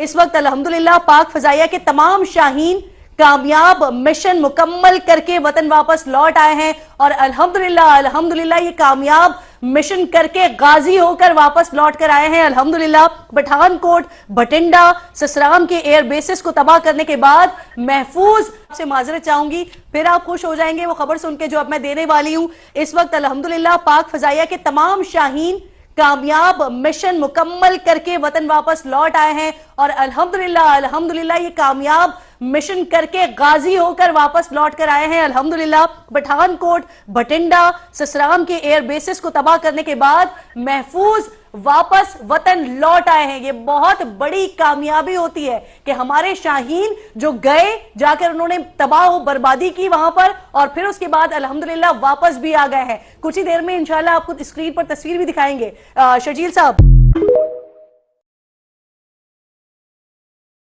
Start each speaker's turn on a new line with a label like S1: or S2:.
S1: इस वक्त अल्हम्दुलिल्लाह पाक फजाइया के तमाम शाहीन कामयाब मिशन मुकम्मल करके वतन वापस लौट आए हैं और अल्हम्दुलिल्लाह ये कामयाब मिशन करके गाजी होकर वापस लौट कर आए हैं। अल्हम्दुलिल्लाह पठानकोट, भटिंडा, ससराम के एयर बेसिस को तबाह करने के बाद महफूज से माजरत चाहूंगी, फिर आप खुश हो जाएंगे वो खबर सुन के जो अब मैं देने वाली हूं। इस वक्त अल्हम्दुलिल्लाह पाक फजाइया के तमाम शाहीन कामयाब मिशन मुकम्मल करके वतन वापस लौट आए हैं और अल्हम्दुलिल्लाह ये कामयाब मिशन करके गाजी होकर वापस लौट कर आए हैं। अल्हम्दुलिल्लाह पठानकोट, भटिंडा, ससराम के एयर बेसिस को तबाह करने के बाद महफूज वापस वतन लौट आए हैं। ये बहुत बड़ी कामयाबी होती है कि हमारे शाहीन जो गए, जाकर उन्होंने तबाह बर्बादी की वहां पर और फिर उसके बाद अल्हम्दुलिल्लाह वापस भी आ गए हैं। कुछ ही देर में इंशाल्लाह आपको स्क्रीन पर तस्वीर भी दिखाएंगे। शर्जील साहब,